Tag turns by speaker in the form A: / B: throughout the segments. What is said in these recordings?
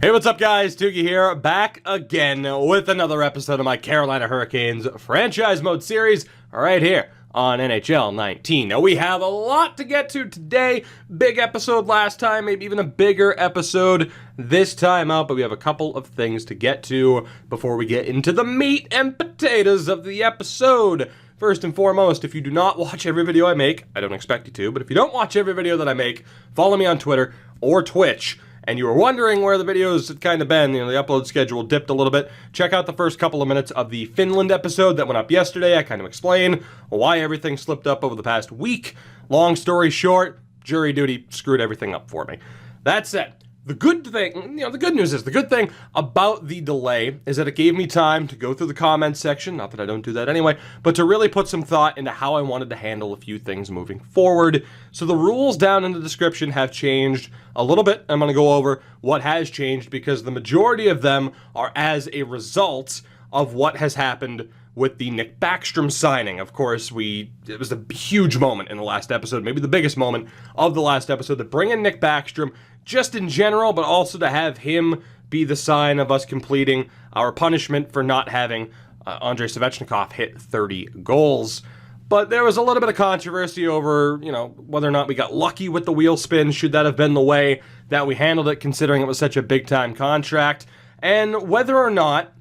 A: Hey, what's up, guys? Toogie here, back again with another episode of my Carolina Hurricanes franchise mode series right here on NHL 19. Now, we have a lot to get to today. Big episode last time, maybe even a bigger episode this time out, but we have a couple of things to get to before we get into the meat and potatoes of the episode. First and foremost, if you do not watch every video I make, I don't expect you to, but if you don't watch every video that I make, follow me on Twitter or Twitch. And you were wondering where the videos had kind of been, the upload schedule dipped a little bit, check out the first couple of minutes of the Finland episode that went up yesterday. I kind of explain why everything slipped up over the past week. Long story short, jury duty screwed everything up for me. That said, the good thing, the good news is, the good thing about the delay is that it gave me time to go through the comments section, not that I don't do that anyway, but to really put some thought into how I wanted to handle a few things moving forward. So the rules down in the description have changed a little bit. I'm going to go over what has changed because the majority of them are as a result of what has happened with the Nick Backstrom signing. Of course, it was a huge moment in the last episode, maybe the biggest moment of the last episode, to bring in Nick Backstrom just in general, but also to have him be the sign of us completing our punishment for not having Andrei Svechnikov hit 30 goals. But there was a little bit of controversy over, whether or not we got lucky with the wheel spin. Should that have been the way that we handled it, considering it was such a big-time contract? And whether or not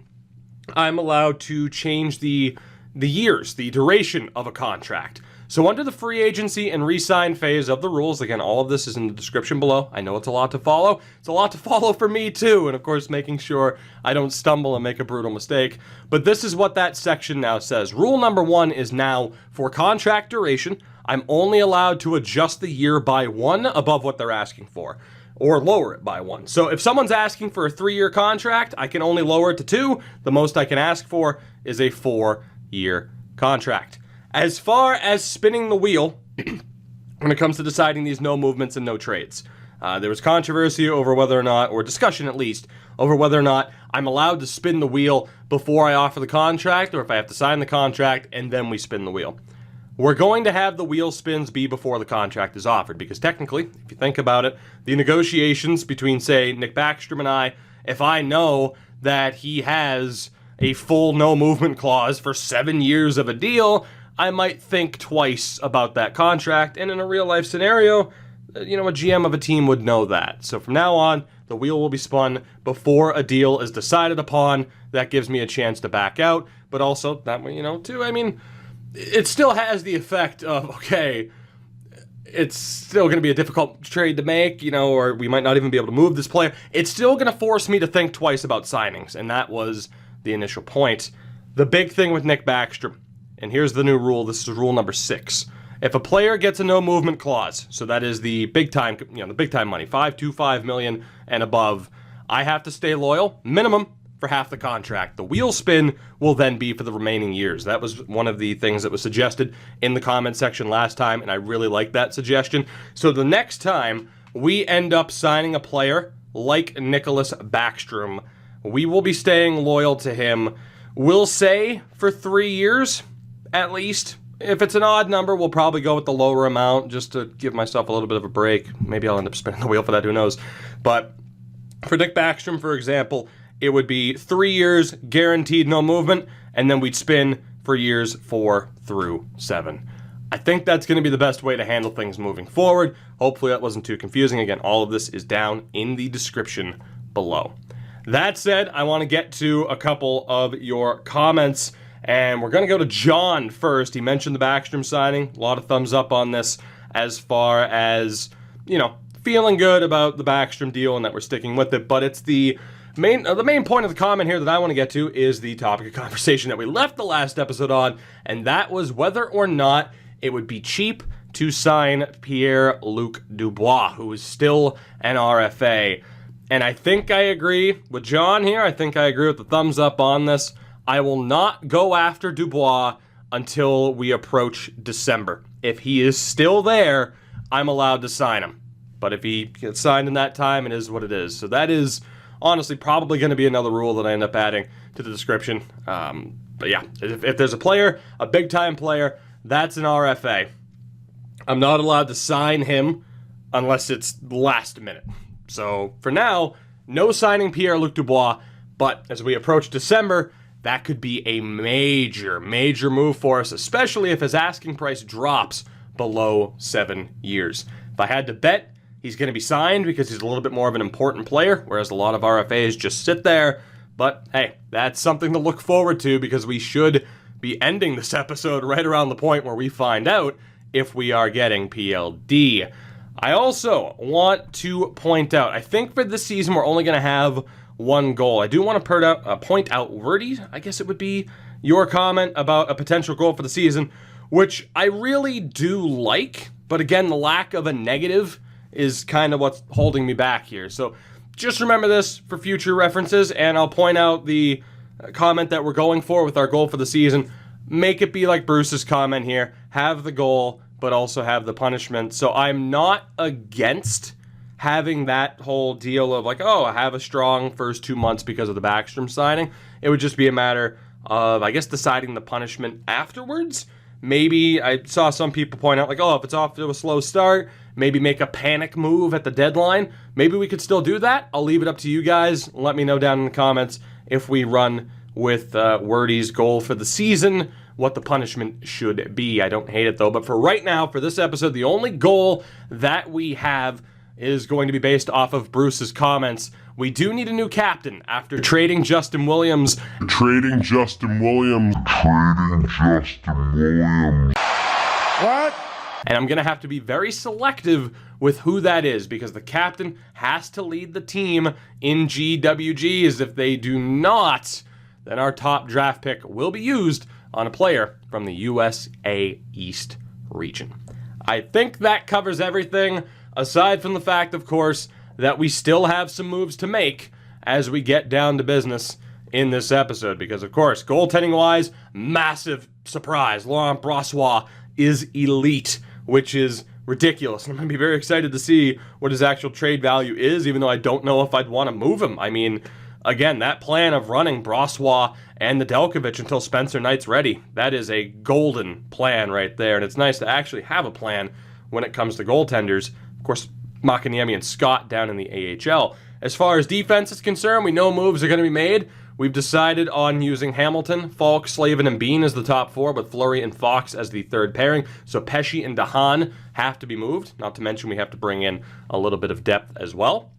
A: I'm allowed to change the years, the duration of a contract. So under the free agency and re-sign phase of the rules, again, all of this is in the description below. I know it's a lot to follow. It's a lot to follow for me too, and of course making sure I don't stumble and make a brutal mistake. But this is what that section now says. Rule number 1 is now, for contract duration, I'm only allowed to adjust the year by 1 above what they're asking for, or lower it by 1. So if someone's asking for a 3-year contract, I can only lower it to 2. The most I can ask for is a 4-year contract. As far as spinning the wheel, when it comes to deciding these no movements and no trades, there was controversy over whether or not, or discussion at least, over whether or not I'm allowed to spin the wheel before I offer the contract, or if I have to sign the contract and then we spin the wheel. We're going to have the wheel spins be before the contract is offered, because technically, if you think about it, the negotiations between, say, Nick Backstrom and I, if I know that he has a full no movement clause for 7 years of a deal, I might think twice about that contract, and in a real-life scenario, a GM of a team would know that. So from now on, the wheel will be spun before a deal is decided upon. That gives me a chance to back out, but also, that way, too, it still has the effect of, okay, it's still going to be a difficult trade to make, or we might not even be able to move this player. It's still going to force me to think twice about signings, and that was the initial point. The big thing with Nick Backstrom, and here's the new rule. This is rule number 6. If a player gets a no movement clause, so that is the big time, the big time money, $5.25 million and above, I have to stay loyal, minimum, for half the contract. The wheel spin will then be for the remaining years. That was one of the things that was suggested in the comment section last time, and I really like that suggestion. So the next time we end up signing a player like Nicholas Backstrom, we will be staying loyal to him, we'll say, for 3 years. At least. If it's an odd number, we'll probably go with the lower amount just to give myself a little bit of a break. Maybe I'll end up spinning the wheel for that, who knows. But for Nick Backstrom, for example, it would be 3 years, guaranteed no movement, and then we'd spin for years 4 through 7. I think that's going to be the best way to handle things moving forward. Hopefully that wasn't too confusing. Again, all of this is down in the description below. That said, I want to get to a couple of your comments. And we're going to go to John first. He mentioned the Backstrom signing. A lot of thumbs up on this as far as, feeling good about the Backstrom deal and that we're sticking with it. But it's the main point of the comment here that I want to get to is the topic of conversation that we left the last episode on, and that was whether or not it would be cheap to sign Pierre-Luc Dubois, who is still an RFA. And I think I agree with John here. I think I agree with the thumbs up on this. I will not go after Dubois until we approach December. If he is still there, I'm allowed to sign him. But if he gets signed in that time, it is what it is. So that is honestly probably going to be another rule that I end up adding to the description. But yeah, if there's a player, a big-time player, that's an RFA. I'm not allowed to sign him unless it's last minute. So for now, no signing Pierre-Luc Dubois, but as we approach December, that could be a major, major move for us, especially if his asking price drops below 7 years. If I had to bet, he's going to be signed because he's a little bit more of an important player, whereas a lot of RFAs just sit there. But hey, that's something to look forward to because we should be ending this episode right around the point where we find out if we are getting PLD. I also want to point out, I think for this season we're only going to have one goal. I do want to point out, Wordy, I guess it would be your comment about a potential goal for the season, which I really do like, but again, the lack of a negative is kind of what's holding me back here. So just remember this for future references, and I'll point out the comment that we're going for with our goal for the season. Make it be like Bruce's comment here. Have the goal, but also have the punishment. So I'm not against having that whole deal of like, oh, I have a strong first 2 months because of the Backstrom signing. It would just be a matter of, I guess, deciding the punishment afterwards. Maybe I saw some people point out like, oh, if it's off to a slow start, maybe make a panic move at the deadline. Maybe we could still do that. I'll leave it up to you guys. Let me know down in the comments if we run with Wordy's goal for the season, what the punishment should be. I don't hate it though, but for right now, for this episode, the only goal that we have is going to be based off of Bruce's comments. We do need a new captain after trading Justin Williams.
B: What?
A: And I'm going to have to be very selective with who that is because the captain has to lead the team in GWGs. If they do not, then our top draft pick will be used on a player from the USA East region. I think that covers everything, aside from the fact, of course, that we still have some moves to make as we get down to business in this episode. Because, of course, goaltending-wise, massive surprise. Laurent Brossoit is elite, which is ridiculous. And I'm going to be very excited to see what his actual trade value is, even though I don't know if I'd want to move him. I mean, again, that plan of running Brossoit and Nedeljkovic until Spencer Knight's ready, that is a golden plan right there. And it's nice to actually have a plan when it comes to goaltenders. Of course, Makaniemi and Scott down in the AHL. As far as defense is concerned, we know moves are going to be made. We've decided on using Hamilton, Falk, Slavin, and Bean as the top four, with Fleury and Fox as the third pairing. So Pesci and Dahan have to be moved. Not to mention we have to bring in a little bit of depth as well.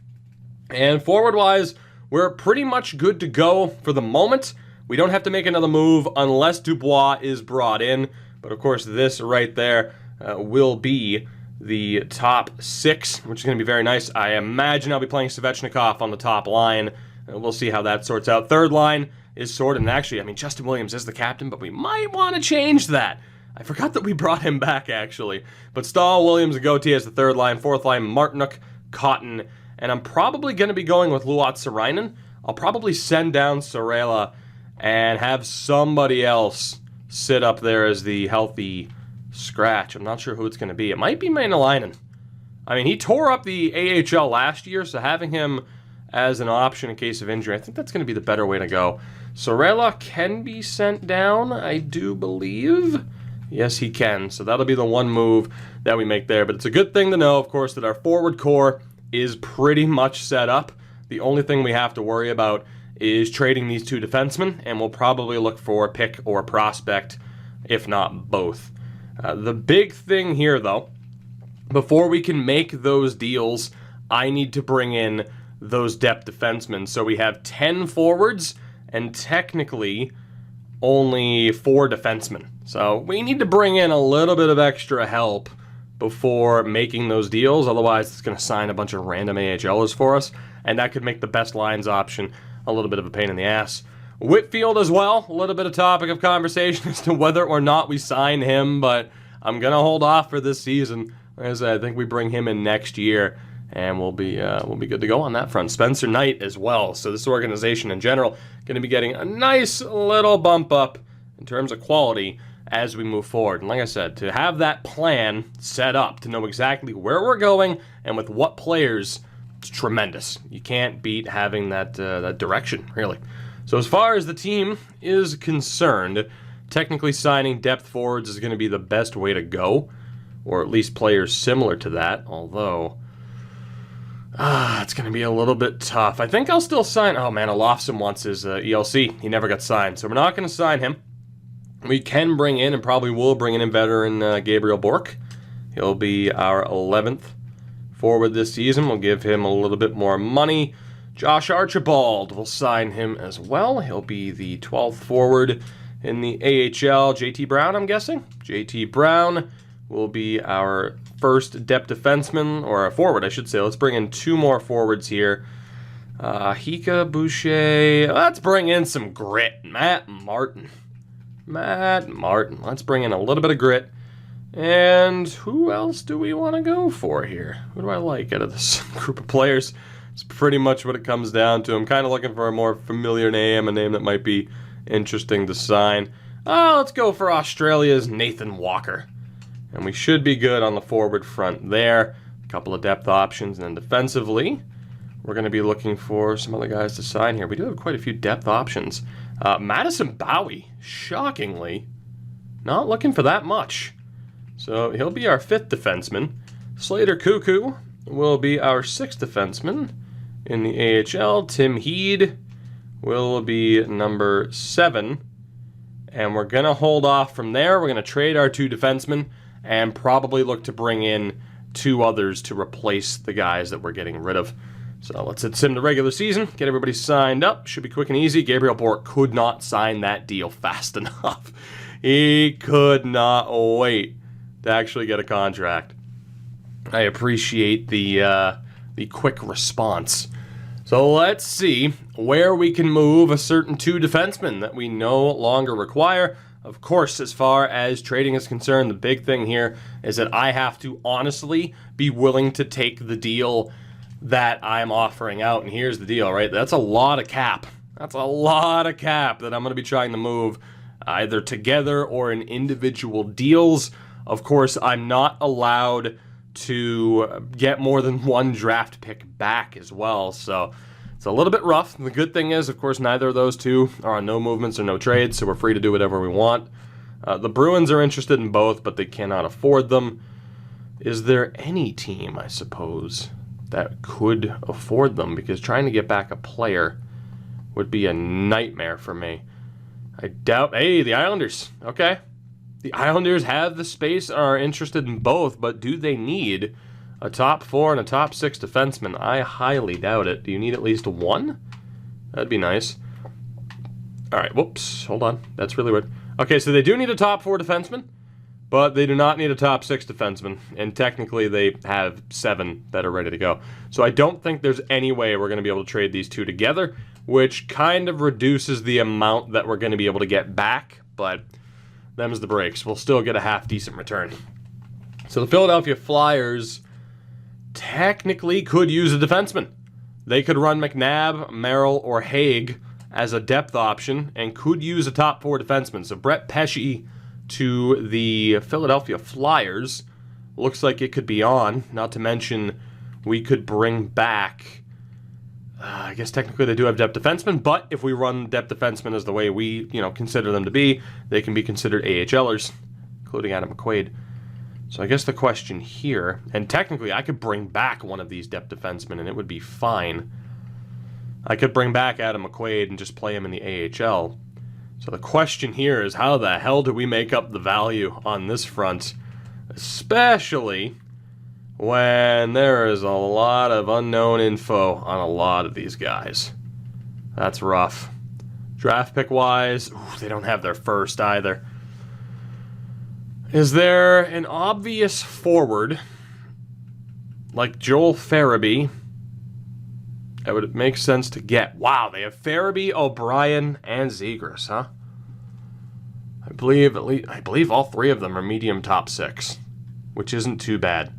A: And forward-wise, we're pretty much good to go for the moment. We don't have to make another move unless Dubois is brought in. But of course, this right there will be the top six, which is going to be very nice. I imagine I'll be playing Svechnikov on the top line. We'll see how that sorts out. Third line is sorted. And actually, I mean, Justin Williams is the captain, but we might want to change that. I forgot that we brought him back, actually. But Stahl, Williams, and Gauthier as the third line. Fourth line, Martinuk, Cotton. And I'm probably going to be going with Luot Sarainen. I'll probably send down Sorella and have somebody else sit up there as the healthy scratch. I'm not sure who it's going to be. It might be Maenalainen. I mean, he tore up the AHL last year, so having him as an option in case of injury, I think that's going to be the better way to go. Sorella can be sent down, I do believe. Yes, he can. So that'll be the one move that we make there. But it's a good thing to know, of course, that our forward core is pretty much set up. The only thing we have to worry about is trading these two defensemen, and we'll probably look for a pick or a prospect, if not both. The big thing here, though, before we can make those deals, I need to bring in those depth defensemen. So we have 10 forwards and technically only 4 defensemen. So we need to bring in a little bit of extra help before making those deals. Otherwise, it's going to sign a bunch of random AHLers for us, and that could make the best lines option a little bit of a pain in the ass. Whitfield as well, a little bit of topic of conversation as to whether or not we sign him, but I'm going to hold off for this season. As I think we bring him in next year, and we'll be good to go on that front. Spencer Knight as well. So this organization in general going to be getting a nice little bump up in terms of quality as we move forward. And like I said, to have that plan set up, to know exactly where we're going and with what players, it's tremendous. You can't beat having that direction, really. So as far as the team is concerned, technically signing depth forwards is going to be the best way to go, or at least players similar to that, although It's going to be a little bit tough. I think I'll still sign... Oh, man, Olofsson wants his ELC. He never got signed, so we're not going to sign him. We can bring in, and probably will bring in veteran Gabriel Bork. He'll be our 11th forward this season. We'll give him a little bit more money. Josh Archibald, we'll sign him as well. He'll be the 12th forward in the AHL. JT Brown, I'm guessing. JT Brown will be our first depth defenseman, or a forward, I should say. Let's bring in 2 more forwards here. Hika, Boucher. Let's bring in some grit. Matt Martin. Let's bring in a little bit of grit. And who else do we want to go for here? Who do I like out of this group of players? It's pretty much what it comes down to. I'm kind of looking for a more familiar name, a name that might be interesting to sign. Let's go for Australia's Nathan Walker. And we should be good on the forward front there. A couple of depth options. And then defensively, we're going to be looking for some other guys to sign here. We do have quite a few depth options. Madison Bowie, shockingly, not looking for that much. So he'll be our 5th defenseman. Slater Cuckoo will be our 6th defenseman in the AHL. Tim Heed will be number 7. And we're going to hold off from there. We're going to trade our 2 defensemen and probably look to bring in 2 others to replace the guys that we're getting rid of. So let's hit sim the regular season, get everybody signed up. Should be quick and easy. Gabriel Bork could not sign that deal fast enough. He could not wait to actually get a contract. I appreciate the quick response. So let's see where we can move a certain 2 defensemen that we no longer require. Of course, as far as trading is concerned, the big thing here is that I have to honestly be willing to take the deal that I'm offering out. And here's the deal, right? That's a lot of cap. That's a lot of cap that I'm going to be trying to move either together or in individual deals. Of course, I'm not allowed to get more than 1 draft pick back as well. So it's a little bit rough. The good thing is, of course, neither of those 2 are on no movements or no trades, so we're free to do whatever we want. The Bruins are interested in both, but they cannot afford them. Is there any team, I suppose, that could afford them? Because trying to get back a player would be a nightmare for me. I doubt... Hey, the Islanders. Okay. The Islanders have the space and are interested in both, but do they need a top 4 and a top 6 defenseman? I highly doubt it. Do you need at least 1? That'd be nice. All right, whoops, hold on. That's really weird. Okay, so they do need a top 4 defenseman, but they do not need a top 6 defenseman, and technically they have 7 that are ready to go. So I don't think there's any way we're going to be able to trade these 2 together, which kind of reduces the amount that we're going to be able to get back, but them's the breaks. We'll still get a half-decent return. So the Philadelphia Flyers technically could use a defenseman. They could run McNabb, Merrill, or Haig as a depth option and could use a top 4 defenseman. So Brett Pesce to the Philadelphia Flyers looks like it could be on. Not to mention we could bring back... I guess technically they do have depth defensemen, but if we run depth defensemen as the way we, consider them to be, they can be considered AHLers, including Adam McQuaid. So I guess the question here, and technically I could bring back one of these depth defensemen and it would be fine. I could bring back Adam McQuaid and just play him in the AHL. So the question here is, how the hell do we make up the value on this front? Especially when there is a lot of unknown info on a lot of these guys. That's rough. Draft pick wise, they don't have their first either. Is there an obvious forward like Joel Farabee that would make sense to get? Wow, they have Farabee, O'Brien, and Zegras, huh? I believe all 3 of them are medium top 6, which isn't too bad.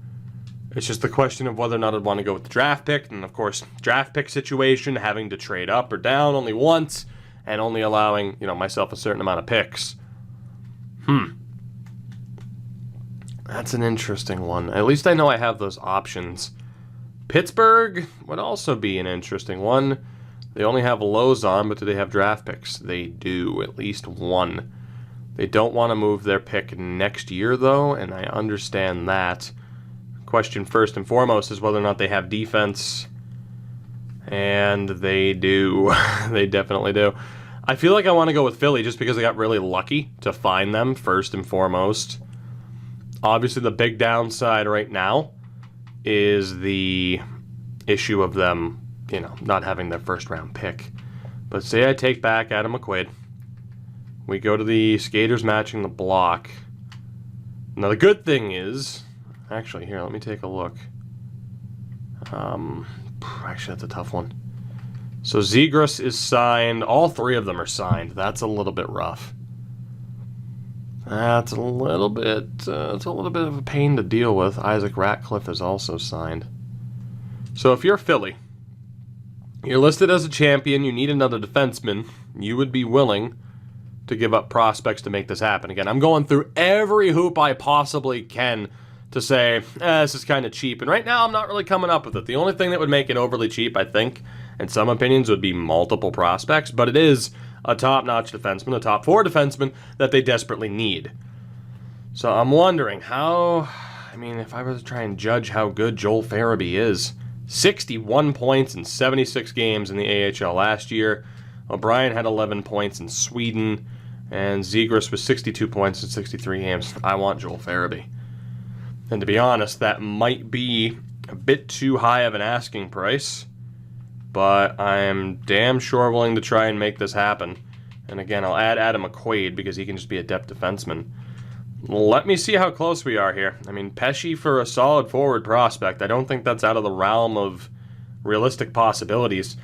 A: It's just the question of whether or not I'd want to go with the draft pick. And, of course, draft pick situation, having to trade up or down only once, and only allowing, myself a certain amount of picks. That's an interesting one. At least I know I have those options. Pittsburgh would also be an interesting one. They only have lows on, but do they have draft picks? They do, at least 1. They don't want to move their pick next year, though, and I understand that. Question first and foremost is whether or not they have defense. And they do. They definitely do. I feel like I want to go with Philly just because I got really lucky to find them first and foremost. Obviously, the big downside right now is the issue of them, not having their first-round pick. But say I take back Adam McQuaid. We go to the skaters matching the block. Now, the good thing is... Actually, here, let me take a look. Actually, that's a tough one. So Zegras is signed. All three of them are signed. That's a little bit rough. That's a little bit. It's a little bit of a pain to deal with. Isaac Ratcliffe is also signed. So if you're Philly, you're listed as a champion. You need another defenseman. You would be willing to give up prospects to make this happen. Again, I'm going through every hoop I possibly can to say, this is kind of cheap. And right now, I'm not really coming up with it. The only thing that would make it overly cheap, I think, in some opinions, would be multiple prospects. But it is a top-notch defenseman, a top 4 defenseman that they desperately need. So I'm wondering how... if I were to try and judge how good Joel Farabee is, 61 points in 76 games in the AHL last year. O'Brien had 11 points in Sweden. And Zegras was 62 points in 63 games. I want Joel Farabee. And to be honest, that might be a bit too high of an asking price, but I'm damn sure willing to try and make this happen. And again, I'll add Adam McQuaid because he can just be a depth defenseman. Let me see how close we are here. Pesce for a solid forward prospect. I don't think that's out of the realm of realistic possibilities.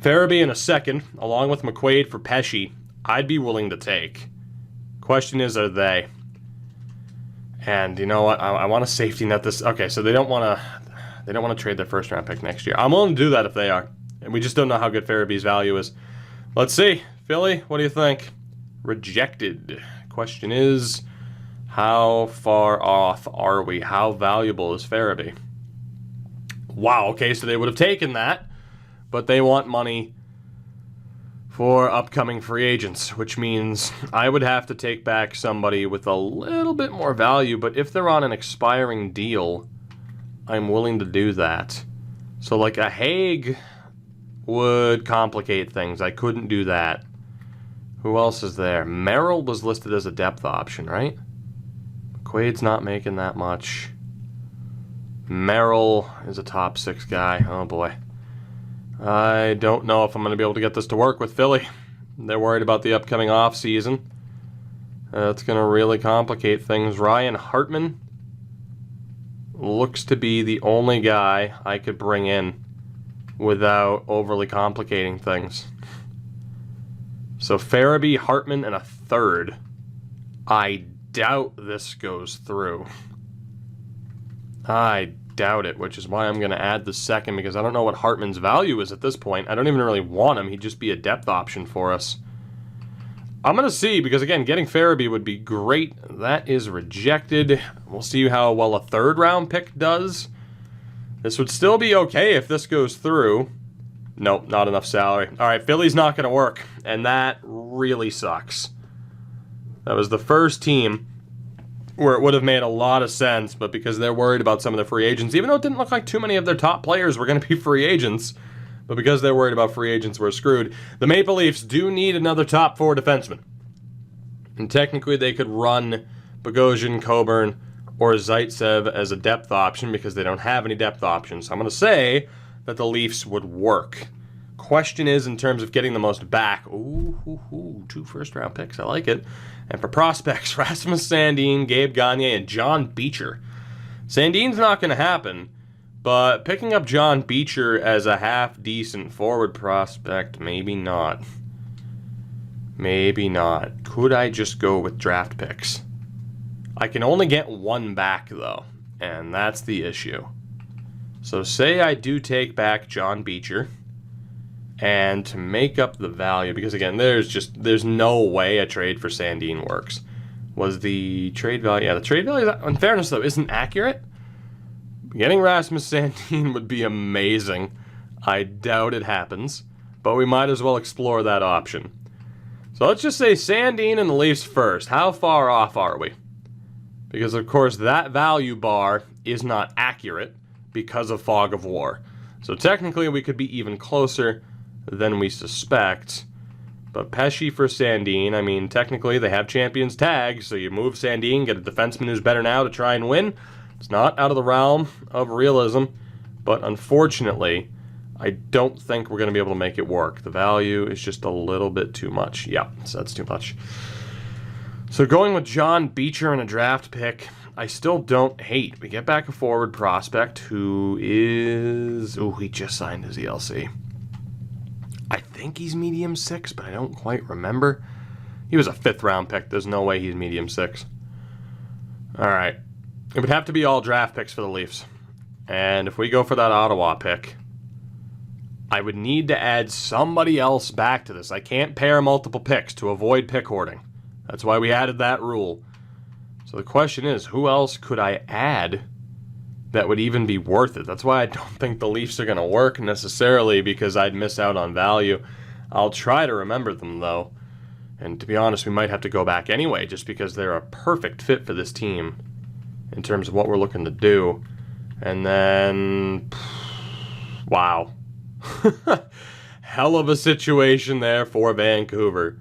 A: Farabee in a second, along with McQuaid for Pesce, I'd be willing to take. Question is, are they? And you know what? I want to safety net this. Okay, so they don't want to trade their first round pick next year. I'm willing to do that if they are. And we just don't know how good Farabee's value is. Let's see. Philly, what do you think? Rejected. Question is, how far off are we? How valuable is Farabee? Wow, okay, so they would have taken that, but they want money for upcoming free agents, which means I would have to take back somebody with a little bit more value, but if they're on an expiring deal, I'm willing to do that. So like a Haig would complicate things. I couldn't do that. Who else is there? Merrill was listed as a depth option, right? McQuaid's not making that much. Merrill is a top 6 guy. Oh boy. I don't know if I'm going to be able to get this to work with Philly. They're worried about the upcoming offseason. That's going to really complicate things. Ryan Hartman looks to be the only guy I could bring in without overly complicating things. So Farabee, Hartman, and a third. I doubt this goes through. I doubt it, which is why I'm going to add the second, because I don't know what Hartman's value is at this point. I don't even really want him. He'd just be a depth option for us. I'm going to see, because again, getting Farabee would be great. That is rejected. We'll see how well a third-round pick does. This would still be okay if this goes through. Nope, not enough salary. All right, Philly's not going to work, and that really sucks. That was the first team where it would have made a lot of sense, but because they're worried about some of the free agents, even though it didn't look like too many of their top players were going to be free agents, but because they're worried about free agents, we're screwed. The Maple Leafs do need another top 4 defenseman. And technically they could run Bogosian, Coburn, or Zaitsev as a depth option because they don't have any depth options. So I'm going to say that the Leafs would work. Question is, in terms of getting the most back, 2 first-round picks, I like it. And for prospects, Rasmus Sandin, Gabe Gagne, and John Beecher. Sandin's not going to happen, but picking up John Beecher as a half-decent forward prospect, maybe not. Maybe not. Could I just go with draft picks? I can only get 1 back, though, and that's the issue. So say I do take back John Beecher, and to make up the value, because again, there's no way a trade for Sandin works. Was the trade value? Yeah, the trade value, in fairness though, isn't accurate. Getting Rasmus Sandin would be amazing. I doubt it happens, but we might as well explore that option. So let's just say Sandin and the Leafs first. How far off are we? Because of course that value bar is not accurate because of fog of war. So technically we could be even closer than we suspect. But Pesci for Sandin, I mean, technically they have champions tag, so you move Sandin, get a defenseman who's better now to try and win. It's not out of the realm of realism, but unfortunately, I don't think we're going to be able to make it work. The value is just a little bit too much. Yeah, so that's too much. So going with John Beecher and a draft pick, I still don't hate. We get back a forward prospect who is... Oh, he just signed his ELC. I think he's medium 6, but I don't quite remember. He was a 5th round pick. There's no way he's medium 6. All right. It would have to be all draft picks for the Leafs. And if we go for that Ottawa pick, I would need to add somebody else back to this. I can't pair multiple picks to avoid pick hoarding. That's why we added that rule. So the question is, who else could I add that would even be worth it? That's why I don't think the Leafs are going to work necessarily, because I'd miss out on value. I'll try to remember them, though. And to be honest, we might have to go back anyway, just because they're a perfect fit for this team in terms of what we're looking to do. And then... Wow. Hell of a situation there for Vancouver.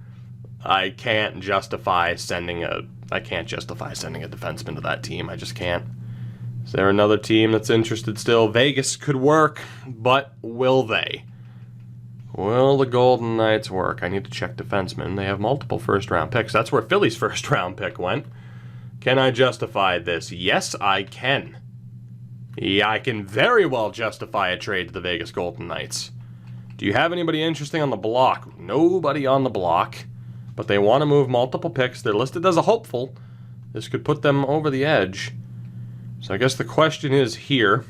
A: I can't justify sending a defenseman to that team. I just can't. Is there another team that's interested still? Vegas could work, but will they? Will the Golden Knights work? I need to check defensemen. They have multiple first-round picks. That's where Philly's first-round pick went. Can I justify this? Yes, I can. Yeah, I can very well justify a trade to the Vegas Golden Knights. Do you have anybody interesting on the block? Nobody on the block. But they want to move multiple picks. They're listed as a hopeful. This could put them over the edge. So I guess the question is here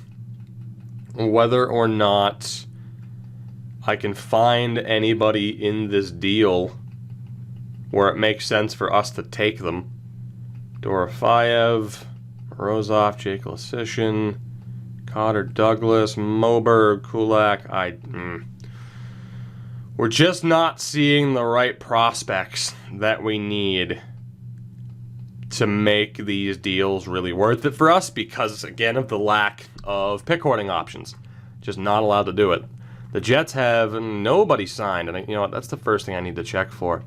A: whether or not I can find anybody in this deal where it makes sense for us to take them. Dorofeyev, Morozov, Jake Lesishin, Cotter Douglas, Moberg, Kulak. We're just not seeing the right prospects that we need to make these deals really worth it for us because, again, of the lack of pick hoarding options. Just not allowed to do it. The Jets have nobody signed, and you know what? That's the first thing I need to check for.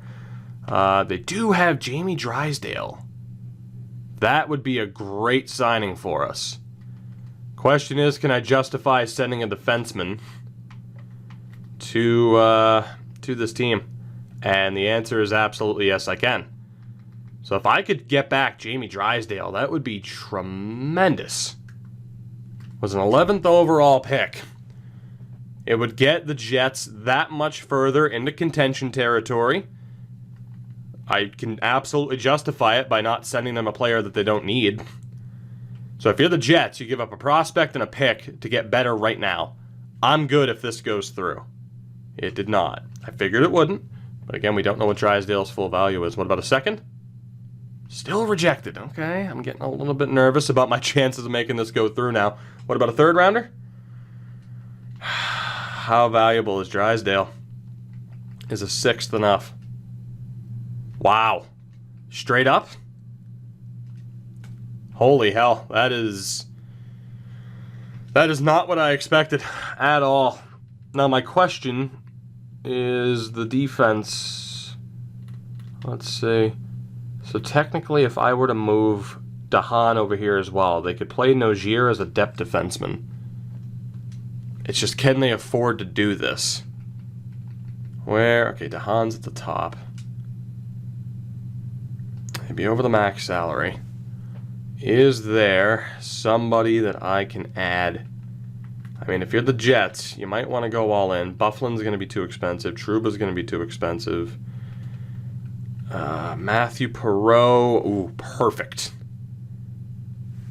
A: They do have Jamie Drysdale. That would be a great signing for us. Question is, can I justify sending a defenseman to this team? And the answer is absolutely yes, I can. So if I could get back Jamie Drysdale, that would be tremendous. It was an 11th overall pick. It would get the Jets that much further into contention territory. I can absolutely justify it by not sending them a player that they don't need. So if you're the Jets, you give up a prospect and a pick to get better right now. I'm good if this goes through. It did not. I figured it wouldn't. But again, we don't know what Drysdale's full value is. What about a second? Still rejected. Okay, I'm getting a little bit nervous about my chances of making this go through now. What about a third rounder? How valuable is Drysdale? Is a 6th enough? Wow. Straight up? Holy hell. That is not what I expected at all. Now my question is the defense. Let's see. So technically if I were to move Dahan over here as well, they could play Nogier as a depth defenseman. It's just, can they afford to do this? Where? Okay, Dahan's at the top. Maybe over the max salary. Is there somebody that I can add? I mean, if you're the Jets, you might want to go all in. Bufflin's going to be too expensive. Trouba's going to be too expensive. Matthew Perreault. Ooh, perfect.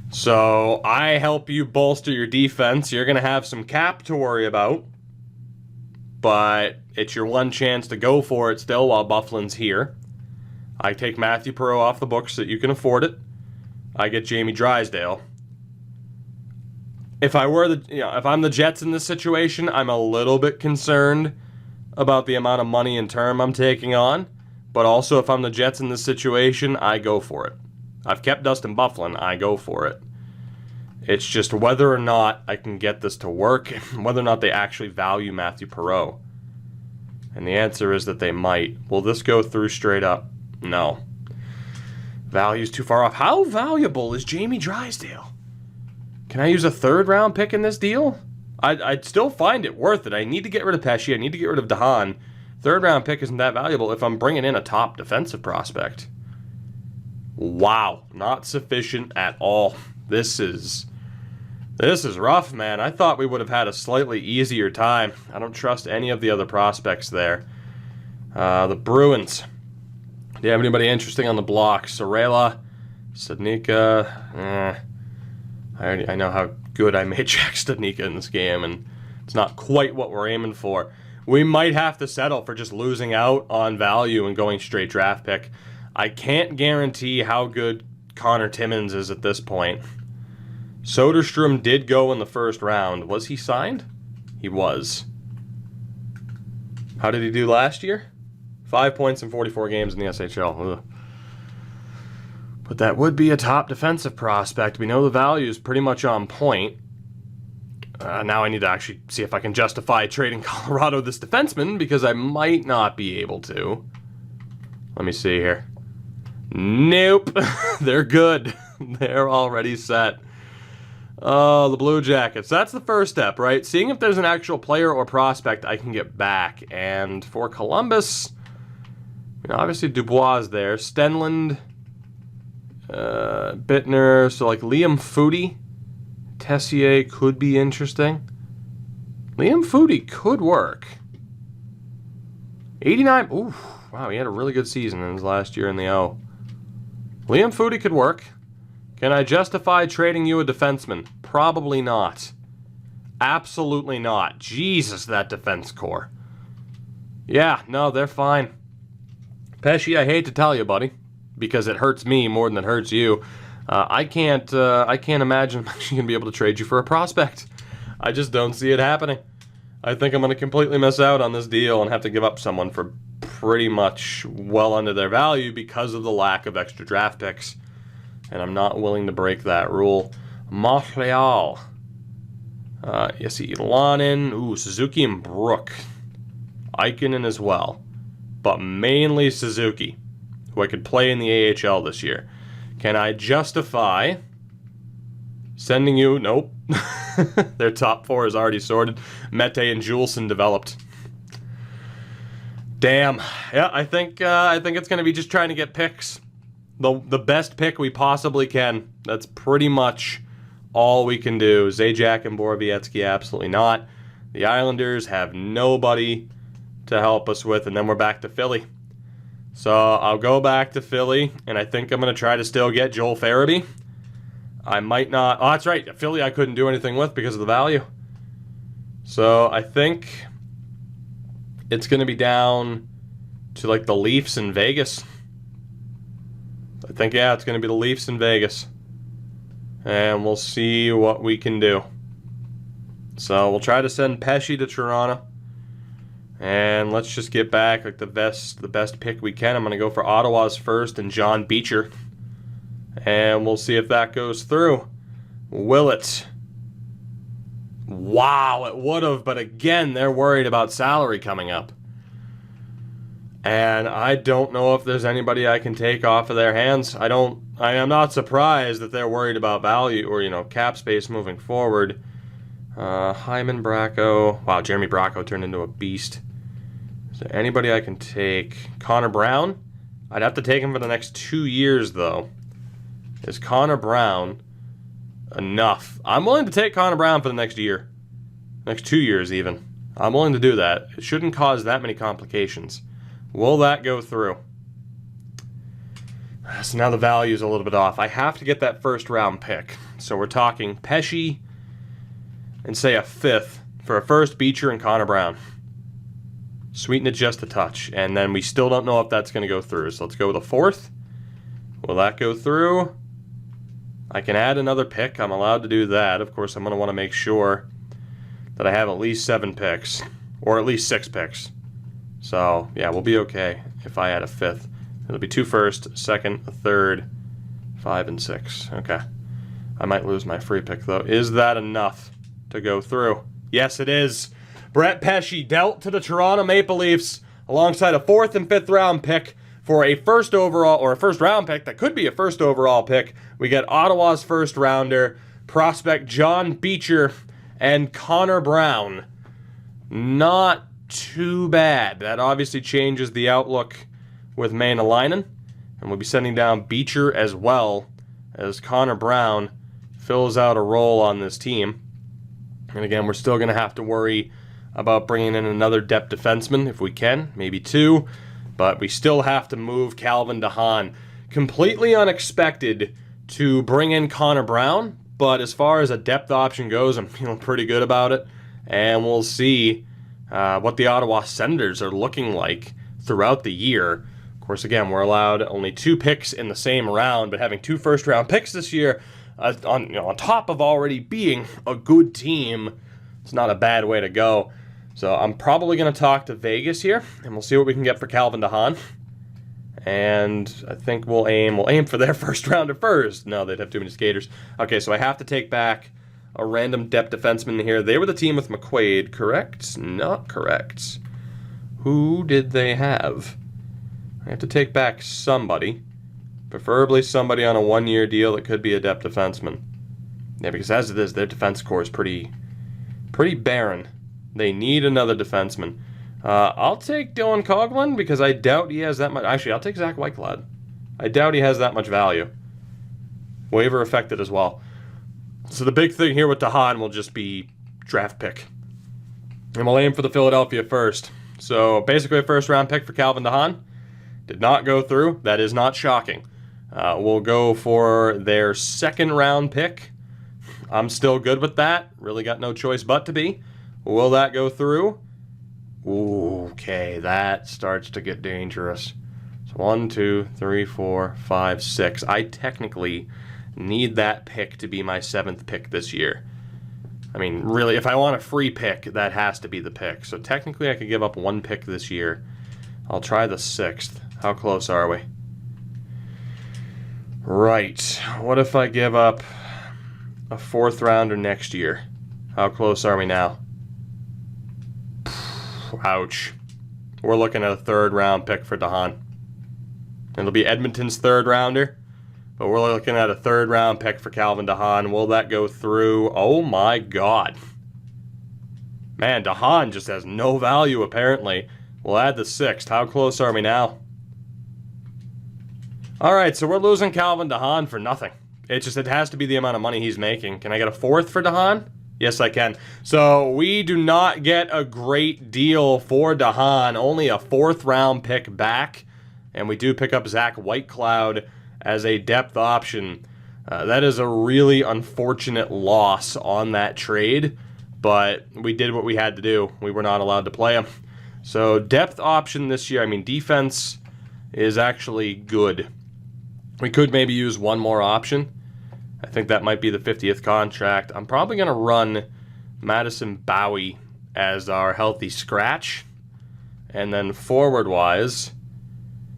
A: So I help you bolster your defense. You're going to have some cap to worry about. But it's your one chance to go for it still while Bufflin's here. I take Matthew Perreault off the books so that you can afford it. I get Jamie Drysdale. If I'm the Jets in this situation, I'm a little bit concerned about the amount of money and term I'm taking on. But also, if I'm the Jets in this situation, I go for it. I've kept Dustin Byfuglien. I go for it. It's just whether or not I can get this to work, whether or not they actually value Matthew Perreault. And the answer is that they might. Will this go through straight up? No. Value's too far off. How valuable is Jamie Drysdale? Can I use a third-round pick in this deal? I'd still find it worth it. I need to get rid of Pesce. I need to get rid of DeHaan. Third-round pick isn't that valuable if I'm bringing in a top defensive prospect. Wow. Not sufficient at all. This is rough, man. I thought we would have had a slightly easier time. I don't trust any of the other prospects there. The Bruins. Do you have anybody interesting on the block? Sorella, Studnicka. I know how good I made Jack Studnicka in this game, and it's not quite what we're aiming for. We might have to settle for just losing out on value and going straight draft pick. I can't guarantee how good Connor Timmins is at this point. Soderstrom did go in the first round. Was he signed? He was. How did he do last year? 5 points in 44 games in the SHL. Ugh. But that would be a top defensive prospect. We know the value is pretty much on point. Now I need to actually see if I can justify trading Colorado this defenseman, because I might not be able to. Let me see here. Nope. They're good. They're already set. Oh, the Blue Jackets. That's the first step, right? Seeing if there's an actual player or prospect I can get back. And for Columbus, obviously Dubois is there. Stenlund, Bittner. So like Liam Foudy, Tessier could be interesting. Liam Foudy could work. 89. Ooh, wow, he had a really good season in his last year in the O. Liam Foudy could work. Can I justify trading you a defenseman? Probably not. Absolutely not. Jesus, that defense core. Yeah, no, they're fine. Pesce, I hate to tell you, buddy, because it hurts me more than it hurts you. I can't imagine I'm actually going to be able to trade you for a prospect. I just don't see it happening. I think I'm going to completely miss out on this deal and have to give up someone for pretty much well under their value because of the lack of extra draft picks. And I'm not willing to break that rule. Montreal. Ilanen. Ooh, Suzuki and Brook. Ikonen as well. But mainly Suzuki, who I could play in the AHL this year. Can I justify sending you... Nope. Their top four is already sorted. Mete and Juleson developed. Damn. Yeah, I think it's going to be just trying to get picks. The best pick we possibly can. That's pretty much all we can do. Zajac and Borowiecki, absolutely not. The Islanders have nobody to help us with, and then we're back to Philly. So I'll go back to Philly, and I think I'm going to try to still get Joel Farabee. I might not... Oh, that's right. Philly I couldn't do anything with because of the value. So I think it's going to be down to like the Leafs in Vegas. I think, yeah, it's going to be the Leafs in Vegas. And we'll see what we can do. So we'll try to send Pesce to Toronto. And let's just get back like the best pick we can. I'm going to go for Ottawa's first and John Beecher. And we'll see if that goes through. Will it? Wow, it would have. But again, they're worried about salary coming up. And I don't know if there's anybody I can take off of their hands. I am not surprised that they're worried about value or, cap space moving forward. Hyman Bracco. Wow, Jeremy Bracco turned into a beast. Is there anybody I can take? Connor Brown? I'd have to take him for the next 2 years, though. Is Connor Brown enough? I'm willing to take Connor Brown for the next year. Next 2 years, even. I'm willing to do that. It shouldn't cause that many complications. Will that go through? So now the value's a little bit off. I have to get that first round pick. So we're talking Pesce and say a fifth for a first, Beecher and Connor Brown. Sweeten it just a touch. And then we still don't know if that's going to go through. So let's go with a fourth. Will that go through? I can add another pick. I'm allowed to do that. Of course, I'm going to want to make sure that I have at least 7 picks. Or at least 6 picks. So, yeah, we'll be okay if I add a fifth. It'll be 2 first, second, a third, 5, and 6. Okay. I might lose my free pick, though. Is that enough to go through? Yes, it is. Brett Pesce dealt to the Toronto Maple Leafs alongside a 4th and 5th round pick for a first overall, or a first round pick that could be a first overall pick. We get Ottawa's first rounder, prospect John Beecher, and Connor Brown. Not too bad. That obviously changes the outlook with Maenalainen, and we'll be sending down Beecher as well as Connor Brown fills out a role on this team. And again, we're still going to have to worry about bringing in another depth defenseman if we can, maybe 2, but we still have to move Calvin DeHaan. Completely unexpected to bring in Connor Brown, but as far as a depth option goes, I'm feeling pretty good about it, and we'll see what the Ottawa Senators are looking like throughout the year. Of course, again, we're allowed only 2 picks in the same round, but having 2 first-round picks this year, on top of already being a good team, it's not a bad way to go. So I'm probably going to talk to Vegas here, and we'll see what we can get for Calvin DeHaan. And I think we'll aim for their first rounder first. No, they'd have too many skaters. Okay, so I have to take back a random depth defenseman here. They were the team with McQuaid, correct? Not correct. Who did they have? I have to take back somebody. Preferably somebody on a 1-year deal that could be a depth defenseman. Yeah, because as it is, their defense core is pretty barren. They need another defenseman. I'll take Dylan Coghlan because I doubt he has that much. Actually, I'll take Zach Whitecloud. I doubt he has that much value. Waiver affected as well. So the big thing here with DeHaan will just be draft pick. And we'll aim for the Philadelphia first. So basically a first round pick for Calvin DeHaan. Did not go through. That is not shocking. We'll go for their 2nd round pick. I'm still good with that. Really got no choice but to be. Will that go through? Okay, that starts to get dangerous. So 1, 2, 3, 4, 5, 6. I technically need that pick to be my 7th pick this year. I mean, really, if I want a free pick, that has to be the pick. So technically I could give up 1 pick this year. I'll try the 6th. How close are we? Right. What if I give up a 4th rounder next year? How close are we now? Ouch. We're looking at a 3rd round pick for DeHaan. It'll be Edmonton's 3rd rounder, but we're looking at a 3rd round pick for Calvin DeHaan. Will that go through? Oh my God. Man, DeHaan just has no value apparently. We'll add the 6th. How close are we now? Alright, so we're losing Calvin DeHaan for nothing. It has to be the amount of money he's making. Can I get a 4th for DeHaan? Yes, I can. So we do not get a great deal for DeHaan. Only a 4th round pick back. And we do pick up Zach Whitecloud as a depth option. That is a really unfortunate loss on that trade. But we did what we had to do. We were not allowed to play him. So depth option this year, I mean defense is actually good. We could maybe use 1 more option. I think that might be the 50th contract. I'm probably going to run Madison Bowie as our healthy scratch. And then forward-wise,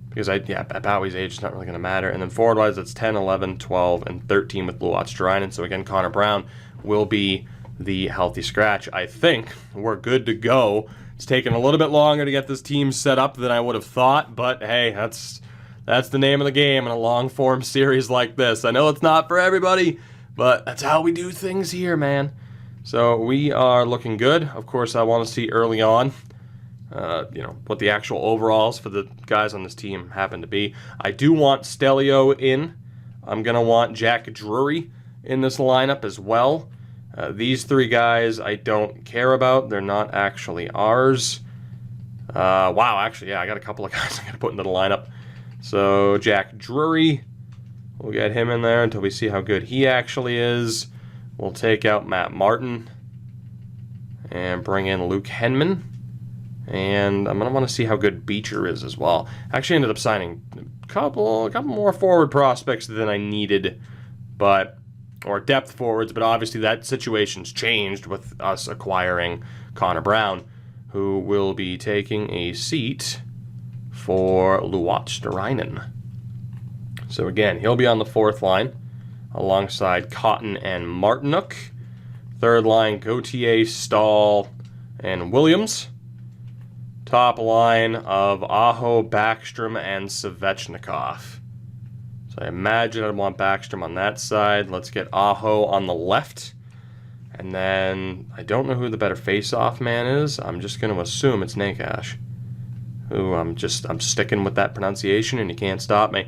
A: because at Bowie's age, it's not really going to matter. And then forward-wise, it's 10, 11, 12, and 13 with Luotz-Drynen. So again, Connor Brown will be the healthy scratch. I think we're good to go. It's taken a little bit longer to get this team set up than I would have thought, but hey, that's the name of the game in a long-form series like this. I know it's not for everybody, but that's how we do things here, man. So we are looking good. Of course, I want to see early on, what the actual overalls for the guys on this team happen to be. I do want Stelio in. I'm going to want Jack Drury in this lineup as well. These 3 guys I don't care about. They're not actually ours. Wow, actually, yeah, I got a couple of guys I got to put into the lineup. So Jack Drury, we'll get him in there until we see how good he actually is. We'll take out Matt Martin and bring in Luke Henman. And I'm going to want to see how good Beecher is as well. I actually ended up signing a couple more forward prospects than I needed, or depth forwards, but obviously that situation's changed with us acquiring Connor Brown, who will be taking a seat for Luotz-Drynen. So again, he'll be on the 4th line. alongside Cotton and Martinook. Third line, Gauthier, Stahl, and Williams. Top line of Aho, Backstrom, and Svechnikov. So I imagine I'd want Backstrom on that side. Let's get Aho on the left. And then, I don't know who the better face-off man is. I'm just going to assume it's Nakash. Who I'm sticking with that pronunciation and you can't stop me.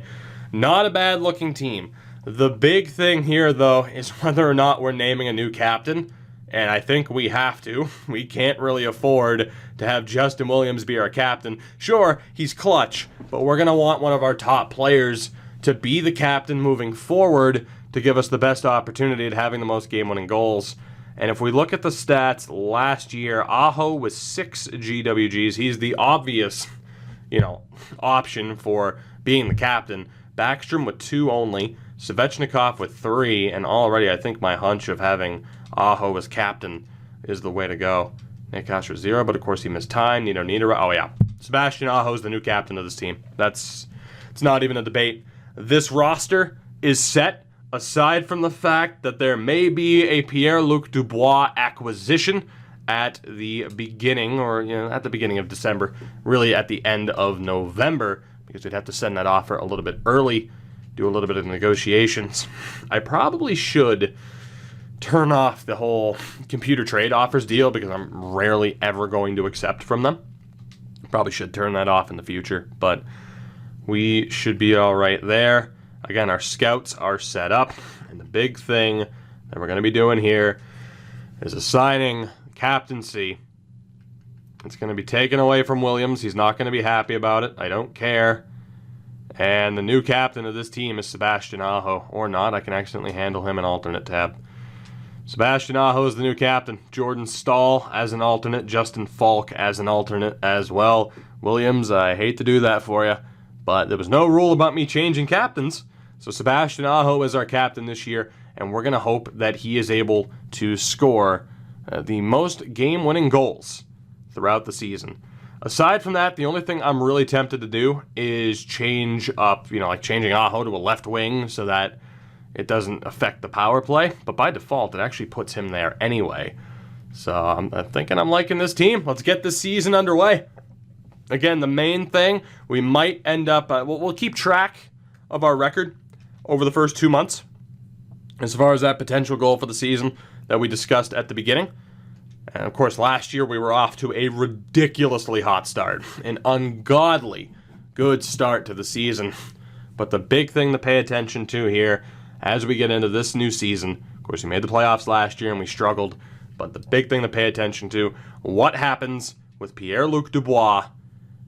A: Not a bad looking team. The big thing here, though, is whether or not we're naming a new captain. And I think we have to. We can't really afford to have Justin Williams be our captain. Sure, he's clutch, but we're going to want one of our top players to be the captain moving forward to give us the best opportunity at having the most game-winning goals. And if we look at the stats last year, Aho was 6 GWGs. He's the obvious, option for being the captain. Backstrom with 2 only. Svechnikov with 3. And already I think my hunch of having Aho as captain is the way to go. Nakash was 0, but of course he missed time. Oh yeah. Sebastian Aho is the new captain of this team. It's not even a debate. This roster is set, aside from the fact that there may be a Pierre-Luc Dubois acquisition at the beginning, at the beginning of December, really at the end of November, because we'd have to send that offer a little bit early, do a little bit of negotiations. I probably should turn off the whole computer trade offers deal because I'm rarely ever going to accept from them. Probably should turn that off in the future, but we should be all right there. Again, our scouts are set up, and the big thing that we're going to be doing here is assigning captaincy. It's going to be taken away from Williams. He's not going to be happy about it. I don't care. And the new captain of this team is Sebastian Aho. Or not, I can accidentally handle him an alternate tab. Sebastian Aho is the new captain. Jordan Stahl as an alternate. Justin Falk as an alternate as well. Williams, I hate to do that for you, but there was no rule about me changing captains. So Sebastian Aho is our captain this year, and we're going to hope that he is able to score the most game-winning goals throughout the season. Aside from that, the only thing I'm really tempted to do is change up, like changing Aho to a left wing so that it doesn't affect the power play. But by default, it actually puts him there anyway. So I'm thinking I'm liking this team. Let's get this season underway. Again, the main thing, we might end up, we'll keep track of our record over the first 2 months as far as that potential goal for the season that we discussed at the beginning. And of course, last year we were off to a ridiculously hot start, an ungodly good start to the season. But the big thing to pay attention to here as we get into this new season, of course, we made the playoffs last year and we struggled, but the big thing to pay attention to, what happens with Pierre-Luc Dubois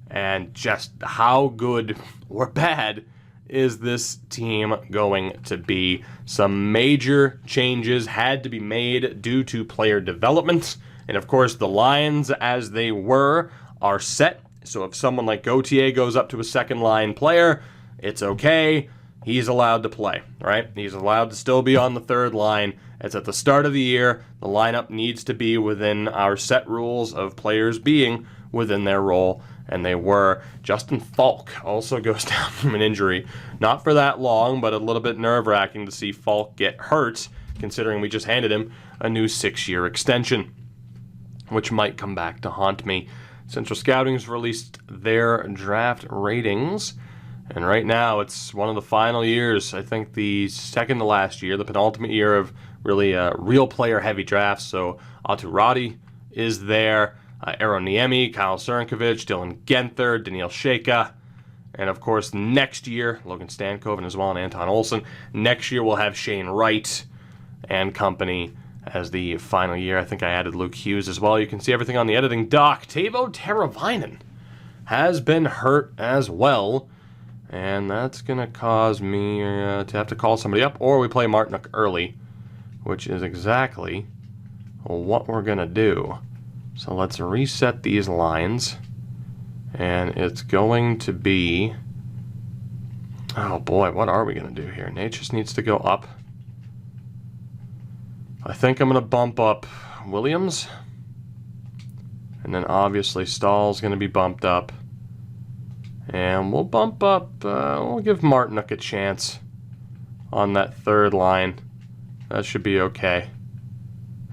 A: and just how good or bad is this team going to be. Some major changes had to be made due to player development. And of course, the lines as they were are set. So if someone like Gauthier goes up to a second line player, it's okay. He's allowed to play, right? He's allowed to still be on the third line. It's at the start of the year. The lineup needs to be within our set rules of players being within their role. And they were. Justin Falk also goes down from an injury. Not for that long, but a little bit nerve-wracking to see Falk get hurt, considering we just handed him a new 6-year extension, which might come back to haunt me. Central Scouting's released their draft ratings, and right now it's one of the final years, I think the second to last year, the penultimate year of really real player-heavy drafts. So Aturati is there. Aaron Niemi, Kyle Cernkovich, Dylan Genther, Daniil Sheka, and of course next year, Logan Stankoven as well, and Anton Olsen. Next year we'll have Shane Wright and company as the final year. I think I added Luke Hughes as well. You can see everything on the editing dock. Teuvo Teravainen has been hurt as well, and that's going to cause me to have to call somebody up, or we play Martinook early, which is exactly what we're going to do. So let's reset these lines, and it's going to be, oh boy, what are we going to do here? Nate just needs to go up. I think I'm going to bump up Williams, and then obviously Stahl's going to be bumped up, and we'll bump up, we'll give Martinook a chance on that third line. That should be okay.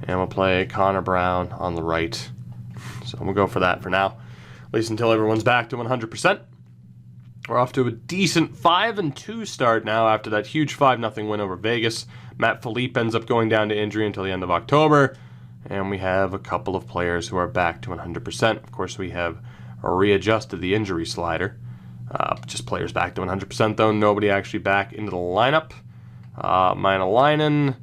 A: And we'll play Connor Brown on the right. So we'll go for that for now. At least until everyone's back to 100%. We're off to a decent 5-2 start now after that huge 5-0 win over Vegas. Matt Philippe ends up going down to injury until the end of October. And we have a couple of players who are back to 100%. Of course, we have readjusted the injury slider. Just players back to 100% though. Nobody actually back into the lineup. Maenalainen.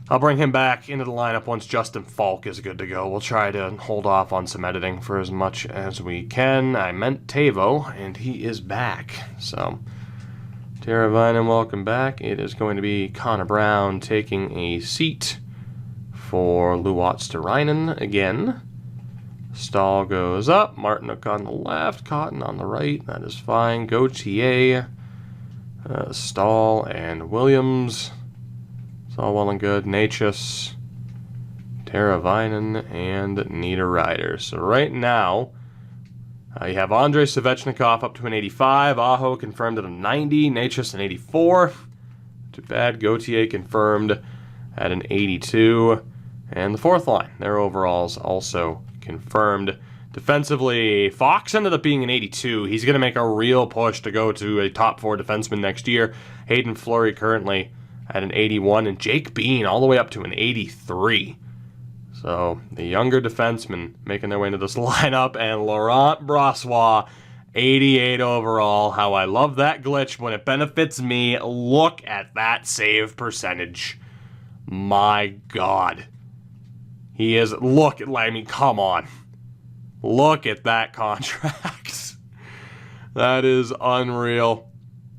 A: I'll bring him back into the lineup once Justin Falk is good to go. We'll try to hold off on some editing for as much as we can. I meant Tavo, and he is back. So, Teravainen, welcome back. It is going to be Connor Brown taking a seat for Luotz-Terainen again. Stahl goes up. Martinook on the left. Cotton on the right. That is fine. Gauthier, Stahl, and Williams. It's all well and good. Natchez, Teravainen, and Niederreiter. So right now, you have Andrei Svechnikov up to an 85. Aho confirmed at a 90. Natchez an 84. Too bad. Gauthier confirmed at an 82. And the fourth line, their overalls also confirmed. Defensively, Fox ended up being an 82. He's going to make a real push to go to a top 4 defenseman next year. Hayden Fleury currently at an 81, and Jake Bean all the way up to an 83. So the younger defensemen making their way into this lineup, and Laurent Brossoit, 88 overall. How I love that glitch when it benefits me. Look at that save percentage. My God. He is, look, I mean, come on. Look at that contract. That is unreal.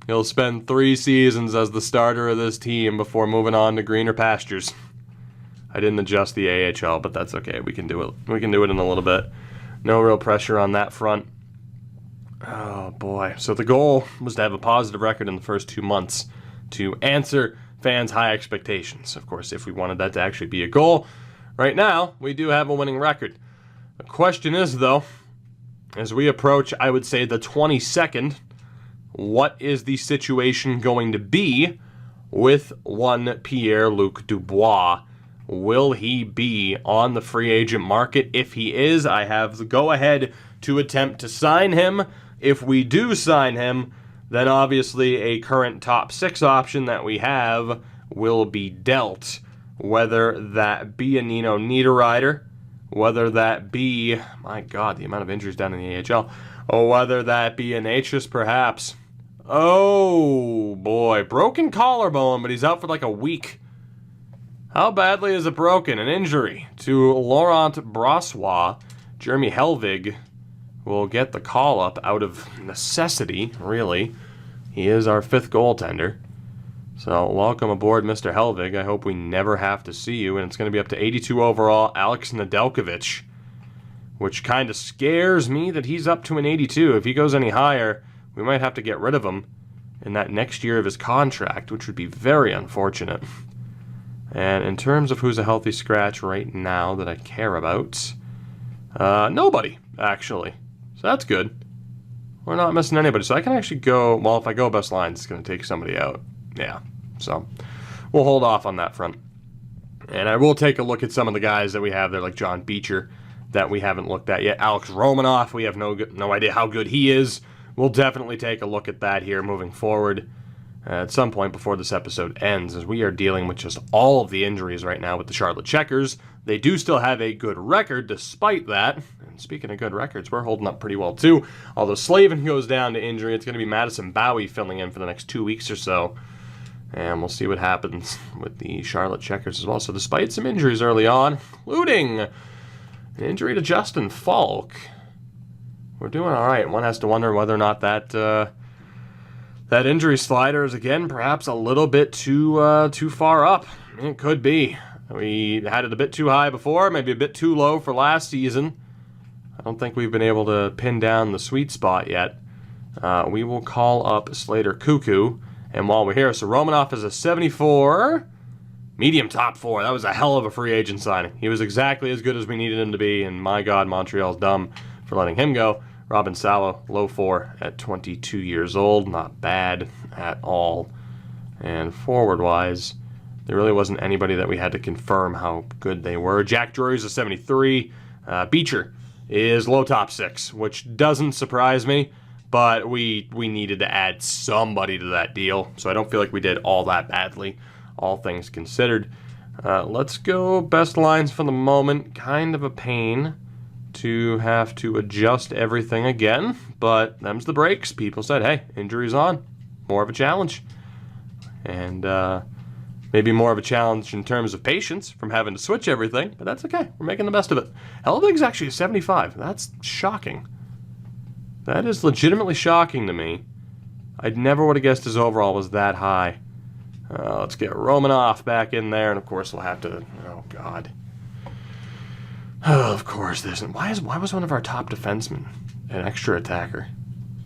A: He'll spend 3 seasons as the starter of this team before moving on to greener pastures. I didn't adjust the AHL, but that's okay. We can do it. We can do it in a little bit. No real pressure on that front. Oh, boy. So the goal was to have a positive record in the first 2 months to answer fans' high expectations. Of course, if we wanted that to actually be a goal, right now, we do have a winning record. The question is, though, as we approach, I would say, the 22nd, what is the situation going to be with one Pierre-Luc Dubois? Will he be on the free agent market? If he is, I have the go-ahead to attempt to sign him. If we do sign him, then obviously a current top 6 option that we have will be dealt. Whether that be a Nino Niederreiter, whether that be, my God, the amount of injuries down in the AHL, or whether that be an Natchez perhaps. Oh, boy. Broken collarbone, but he's out for like a week. How badly is it broken? An injury to Laurent Brossoit. Jeremy Helvig will get the call-up out of necessity, really. He is our 5th goaltender. So, welcome aboard, Mr. Helvig. I hope we never have to see you. And it's going to be up to 82 overall, Alex Nedeljkovic, which kind of scares me that he's up to an 82. If he goes any higher, we might have to get rid of him in that next year of his contract, which would be very unfortunate. And in terms of who's a healthy scratch right now that I care about, nobody, actually. So that's good. We're not missing anybody. So I can actually go, well, if I go best lines, it's going to take somebody out. Yeah, so we'll hold off on that front. And I will take a look at some of the guys that we have there, like John Beecher, that we haven't looked at yet. Alex Romanoff, we have no idea how good he is. We'll definitely take a look at that here moving forward at some point before this episode ends, as we are dealing with just all of the injuries right now with the Charlotte Checkers. They do still have a good record despite that. And speaking of good records, we're holding up pretty well too. Although Slavin goes down to injury, it's going to be Madison Bowie filling in for the next 2 weeks or so. And we'll see what happens with the Charlotte Checkers as well. So despite some injuries early on, including an injury to Justin Falk, we're doing all right. One has to wonder whether or not that that injury slider is, again, perhaps a little bit too far up. It could be. We had it a bit too high before, maybe a bit too low for last season. I don't think we've been able to pin down the sweet spot yet. We will call up Slater Cuckoo. And while we're here, so Romanoff is a 74, medium top 4. That was a hell of a free agent signing. He was exactly as good as we needed him to be, and my God, Montreal's dumb for letting him go. Robin Salo, low 4 at 22 years old. Not bad at all. And forward-wise, there really wasn't anybody that we had to confirm how good they were. Jack Drury's a 73. Beecher is low top 6, which doesn't surprise me, but we needed to add somebody to that deal, so I don't feel like we did all that badly, all things considered. Let's go best lines for the moment. Kind of a pain to have to adjust everything again, but them's the breaks. People said, hey, injuries on. More of a challenge. And maybe more of a challenge in terms of patience from having to switch everything, but that's okay. We're making the best of it. Helvig's actually a 75. That's shocking. That is legitimately shocking to me. I never would have guessed his overall was that high. Let's get Romanoff back in there, and of course we'll have to... Oh, God. Oh, of course there isn't. Why was one of our top defensemen an extra attacker?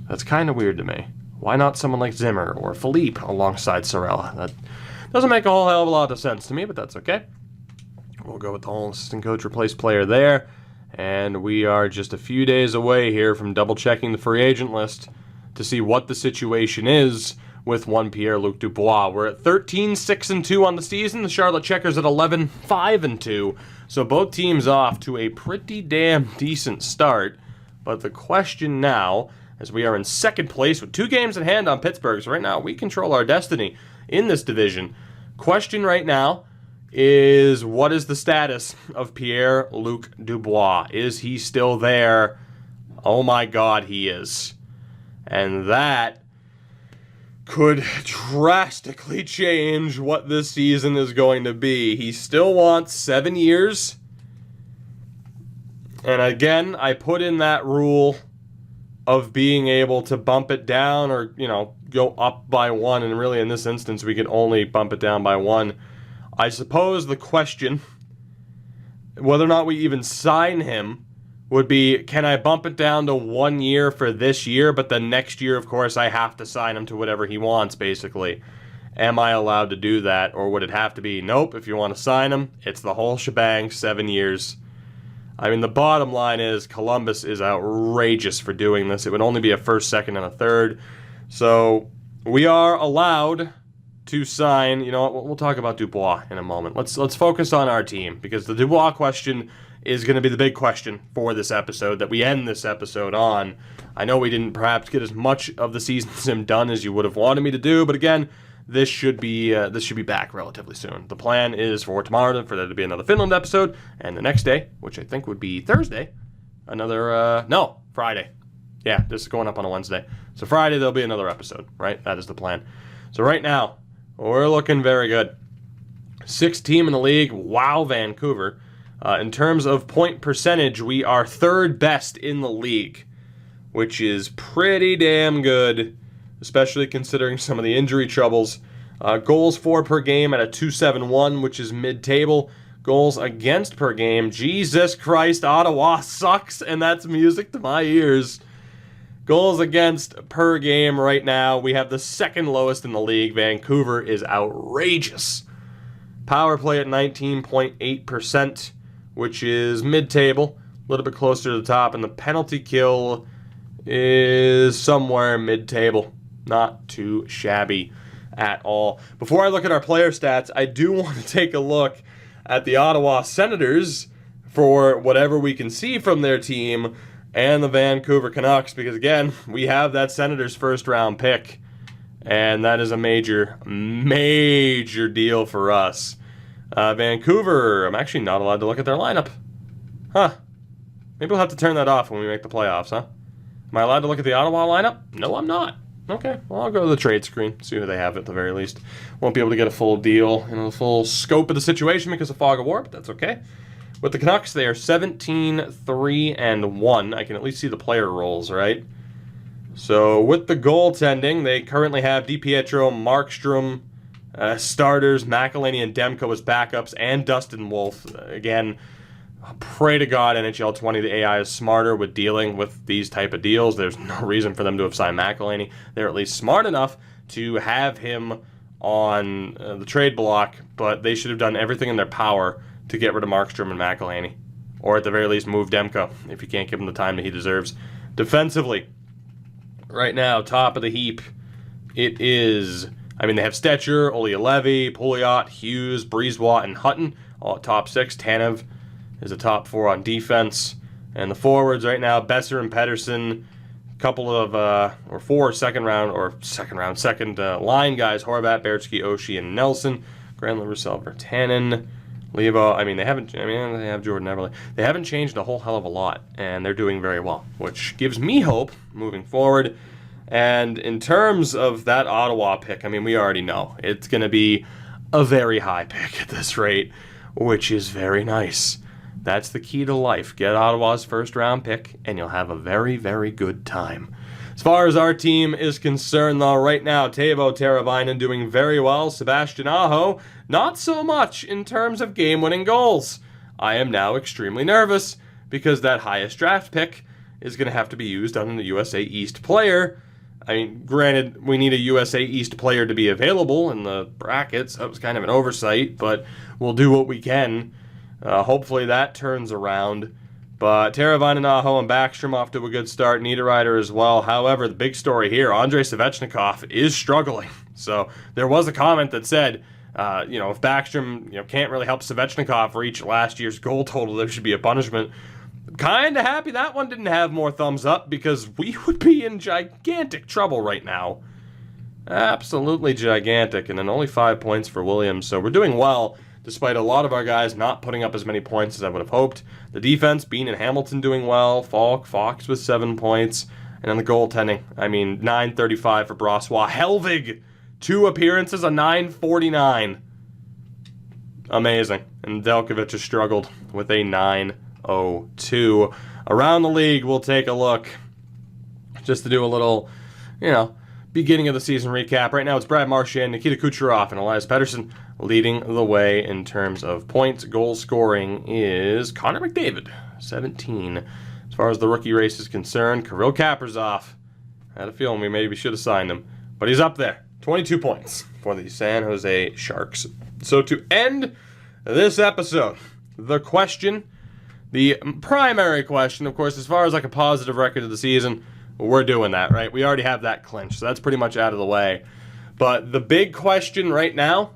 A: That's kind of weird to me. Why not someone like Zimmer or Philippe alongside Sorella? That doesn't make a whole hell of a lot of sense to me, but that's okay. We'll go with the whole assistant coach replace player there. And we are just a few days away here from double-checking the free agent list to see what the situation is with one Pierre-Luc Dubois. We're at 13-6-2 on the season. The Charlotte Checkers at 11-5-2. So both teams off to a pretty damn decent start. But the question now, as we are in second place with 2 games in hand on Pittsburgh, so right now we control our destiny in this division. Question right now is, what is the status of Pierre-Luc Dubois? Is he still there? Oh my God, he is. And that could drastically change what this season is going to be. He still wants 7 years. And again, I put in that rule of being able to bump it down or, go up by 1. And really, in this instance, we can only bump it down by 1. I suppose the question, whether or not we even sign him, would be, can I bump it down to 1 year for this year, but the next year, of course, I have to sign him to whatever he wants, basically. Am I allowed to do that, or would it have to be, nope, if you want to sign him, it's the whole shebang, 7 years. I mean, the bottom line is Columbus is outrageous for doing this. It would only be a first, second, and a third. So we are allowed to sign. You know what? We'll talk about Dubois in a moment. Let's focus on our team, because the Dubois question is going to be the big question for this episode that we end this episode on. I know we didn't perhaps get as much of the season sim done as you would have wanted me to do, but again, this should be back relatively soon. The plan is for tomorrow for there to be another Finland episode, and the next day, which I think would be Thursday, Friday. Yeah, this is going up on a Wednesday. So Friday there'll be another episode, right? That is the plan. So right now, we're looking very good. 6th team in the league. Wow, Vancouver. In terms of point percentage, we are 3rd best in the league, which is pretty damn good, especially considering some of the injury troubles. Goals for per game at a 2.71, which is mid-table. Goals against per game. Jesus Christ, Ottawa sucks, and that's music to my ears. Goals against per game right now, we have the 2nd lowest in the league. Vancouver is outrageous. Power play at 19.8%, which is mid-table, a little bit closer to the top, and the penalty kill is somewhere mid-table. Not too shabby at all. Before I look at our player stats, I do want to take a look at the Ottawa Senators for whatever we can see from their team and the Vancouver Canucks, because again, we have that Senators first-round pick, and that is a major, major deal for us. Vancouver, I'm actually not allowed to look at their lineup. Huh. Maybe we'll have to turn that off when we make the playoffs, huh? Am I allowed to look at the Ottawa lineup? No, I'm not. Okay, well, I'll go to the trade screen, see who they have at the very least. Won't be able to get a full deal, the full scope of the situation because of fog of war, but that's okay. With the Canucks, they are 17-3-1. I can at least see the player roles, right? So with the goaltending, they currently have DiPietro, Markstrom, starters, McElhinney and Demko as backups, and Dustin Wolf. Again, pray to God NHL 20, the AI is smarter with dealing with these type of deals. There's no reason for them to have signed McElhinney. They're at least smart enough to have him on the trade block, but they should have done everything in their power to get rid of Markstrom and McElhinney. Or at the very least, move Demko if you can't give him the time that he deserves. Defensively, right now, top of the heap, it is I mean, they have Stetcher, Olli-Levy, Pouliot, Hughes, Brisebois, and Hutton, all at top 6. Tanev is a top 4 on defense. And the forwards right now, Besser and Pettersson, a couple of, or 4 second line guys, Horvat, Bertschke, Oshie, and Nelson. Granlund, Roussel, Virtanen, Levo. I mean, they have Jordan Eberle. They haven't changed a whole hell of a lot, and they're doing very well, which gives me hope moving forward. And in terms of that Ottawa pick, I mean, we already know it's going to be a very high pick at this rate, which is very nice. That's the key to life. Get Ottawa's first round pick, and you'll have a very, very good time. As far as our team is concerned, though, right now, Teuvo Teravainen doing very well. Sebastian Aho, not so much in terms of game-winning goals. I am now extremely nervous because that highest draft pick is going to have to be used on the USA East player. I mean, granted, we need a USA East player to be available in the brackets. That was kind of an oversight, but we'll do what we can. Hopefully that turns around. But Teravainen, Aho, and Backstrom off to a good start. Niederreiter as well. However, the big story here, Andrei Svechnikov is struggling. So there was a comment that said, if Backstrom can't really help Svechnikov reach last year's goal total, there should be a punishment. Kind of happy that one didn't have more thumbs up because we would be in gigantic trouble right now. Absolutely gigantic. And then only 5 points for Williams. So we're doing well, despite a lot of our guys not putting up as many points as I would have hoped. The defense, Bean and Hamilton doing well. Fox with 7 points. And then the goaltending, I mean, 935 for Brossois. Helvig, 2 appearances, a 949. Amazing. And Delkovich has struggled with a 902. Around the league, we'll take a look just to do a little, beginning of the season recap. Right now, it's Brad Marchand, Nikita Kucherov, and Elias Pettersson leading the way in terms of points. Goal scoring is Connor McDavid, 17. As far as the rookie race is concerned, Kirill Kaprizov. I had a feeling we maybe should have signed him, but he's up there. 22 points for the San Jose Sharks. So to end this episode, the primary question, of course, as far as like a positive record of the season, we're doing that, right? We already have that clinched, so that's pretty much out of the way. But the big question right now,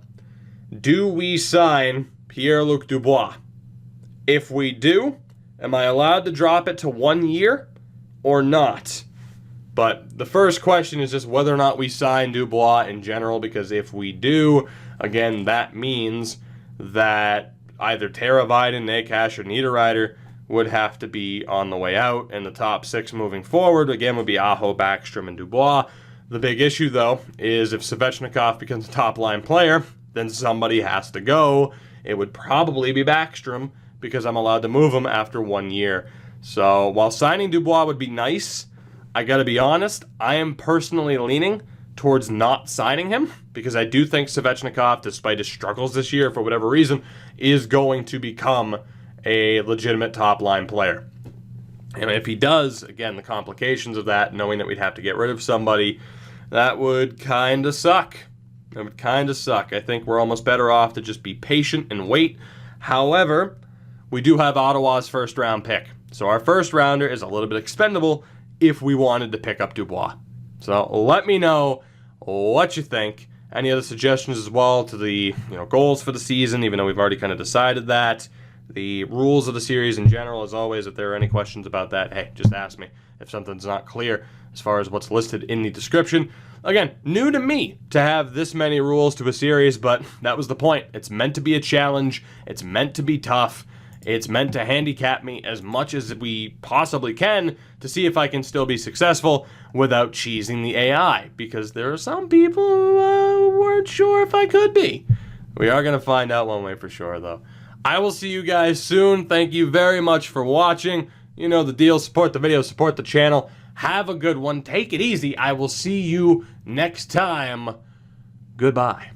A: do we sign Pierre-Luc Dubois? If we do, am I allowed to drop it to 1 year or not? But the first question is just whether or not we sign Dubois in general, because if we do, again, that means that either Teravainen, Necas, or Niederreiter would have to be on the way out, and the top 6 moving forward, again, would be Aho, Backstrom, and Dubois. The big issue, though, is if Svechnikov becomes a top-line player, then somebody has to go. It would probably be Backstrom, because I'm allowed to move him after 1 year. So while signing Dubois would be nice, I gotta be honest, I am personally leaning towards not signing him, because I do think Svechnikov, despite his struggles this year for whatever reason, is going to become a legitimate top-line player. And if he does, again, the complications of that, knowing that we'd have to get rid of somebody, that would kind of suck. That would kind of suck. I think we're almost better off to just be patient and wait. However, we do have Ottawa's first-round pick. So our first-rounder is a little bit expendable if we wanted to pick up Dubois. So let me know what you think. Any other suggestions as well to the goals for the season, even though we've already kind of decided that. The rules of the series in general, as always, if there are any questions about that, hey, just ask me if something's not clear as far as what's listed in the description. Again, new to me to have this many rules to a series, but that was the point. It's meant to be a challenge. It's meant to be tough. It's meant to handicap me as much as we possibly can to see if I can still be successful without cheesing the AI, because there are some people who weren't sure if I could be. We are going to find out one way for sure, though. I will see you guys soon. Thank you very much for watching. You know the deal. Support the video. Support the channel. Have a good one. Take it easy. I will see you next time. Goodbye.